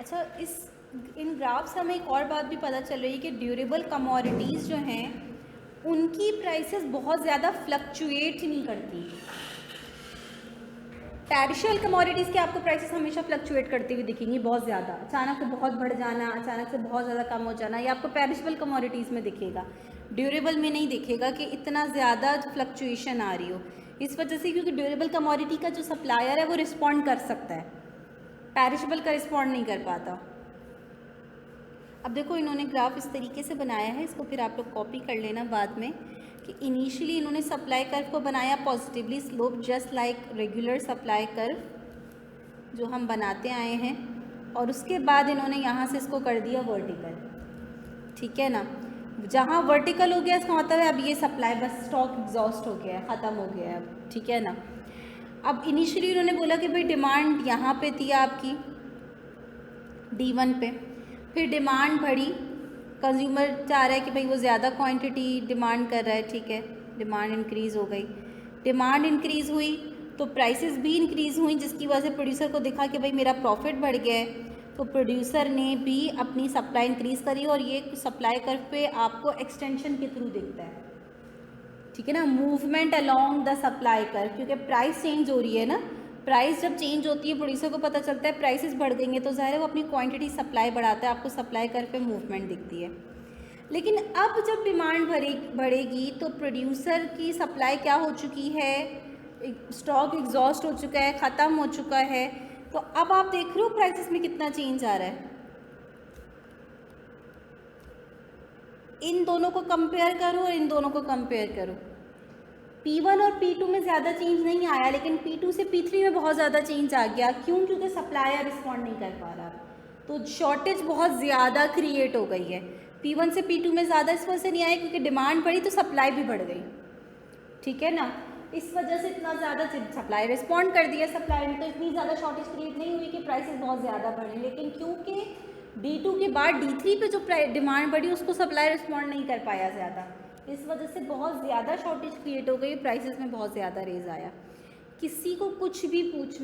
अच्छा, इन ग्राफ्स हमें एक और बात भी पता चल रही है कि ड्यूरेबल कमोडिटीज़ जो हैं उनकी प्राइसेस बहुत ज़्यादा फ्लक्चुएट नहीं करती। पेरिशेबल कमोडिटीज़ के आपको प्राइसेस हमेशा फ्लक्चुएट करती हुई दिखेंगी, बहुत ज़्यादा, अचानक से बहुत बढ़ जाना, अचानक से बहुत ज़्यादा कम हो जाना, ये आपको पेरिशेबल कमोडिटीज़ में दिखेगा, ड्यूरेबल में नहीं दिखेगा कि इतना ज़्यादा फ्लक्चुएशन आ रही हो। इस वजह से क्योंकि ड्यूरेबल कमोडिटी का जो सप्लायर है वो रिस्पॉन्ड कर सकता है, पेरिशेबल का रिस्पॉन्ड नहीं कर पाता। अब देखो इन्होंने ग्राफ इस तरीके से बनाया है, इसको फिर आप लोग कॉपी कर लेना बाद में, कि इनिशियली इन्होंने सप्लाई कर्व को बनाया positively slope just like regular supply curve जो हम बनाते आए हैं, और उसके बाद इन्होंने यहाँ से इसको कर दिया वर्टिकल। ठीक है ना, जहाँ वर्टिकल हो गया इसका मतलब है अब ये सप्लाई बस स्टॉक एग्जॉस्ट हो गया है, ख़त्म हो गया है अब। ठीक है ना, अब इनिशियली उन्होंने बोला कि भाई डिमांड यहाँ पे थी आपकी D1 पे, फिर डिमांड बढ़ी, कंज्यूमर चाह रहा है कि भाई वो ज़्यादा क्वांटिटी डिमांड कर रहा है। ठीक है, डिमांड इंक्रीज़ हो गई, डिमांड इंक्रीज़ हुई तो प्राइसेस भी इंक्रीज़ हुई, जिसकी वजह से प्रोड्यूसर को दिखा कि भाई मेरा प्रॉफिट बढ़ गया है, तो प्रोड्यूसर ने भी अपनी सप्लाई इंक्रीज़ करी, और ये सप्लाई कर्व पे आपको एक्सटेंशन के थ्रू दिखता है। ठीक है ना, movement along the supply curve, क्योंकि प्राइस चेंज हो रही है ना, प्राइस जब चेंज होती है प्रोड्यूसर को पता चलता है प्राइसेस बढ़ गई हैं, तो ज़ाहिर है वो अपनी क्वांटिटी सप्लाई बढ़ाता है, आपको सप्लाई कर्व पे मूवमेंट दिखती है। लेकिन अब जब डिमांड बढ़ेगी तो प्रोड्यूसर की सप्लाई क्या हो चुकी है, स्टॉक एग्जॉस्ट हो चुका है, ख़त्म हो चुका है, तो अब आप देख रहे हो प्राइसेस में कितना चेंज आ रहा है। इन दोनों को कंपेयर करो और इन दोनों को कंपेयर करो, P1 और P2 में ज़्यादा चेंज नहीं आया, लेकिन P2 से P3 में बहुत ज़्यादा चेंज आ गया। क्यों? क्योंकि सप्लायर रिस्पॉन्ड नहीं कर पा रहा, तो शॉर्टेज बहुत ज़्यादा क्रिएट हो गई है। P1 से P2 में ज़्यादा इस वजह से नहीं आया क्योंकि डिमांड बढ़ी तो सप्लाई भी बढ़ गई। ठीक है ना, इस वजह से इतना ज़्यादा सप्लाई रिस्पॉन्ड कर दिया, सप्लाई ने तो इतनी ज़्यादा शॉर्टेज क्रिएट नहीं हुई कि प्राइसेस बहुत ज़्यादा बढ़े, लेकिन क्योंकि D2 के बाद D3 पे जो डिमांड बढ़ी उसको सप्लाई रिस्पॉन्ड नहीं कर पाया ज़्यादा, इस वजह से बहुत ज़्यादा शॉर्टेज क्रिएट हो गई, प्राइसेस में बहुत ज़्यादा रेज आया। किसी को कुछ भी पूछना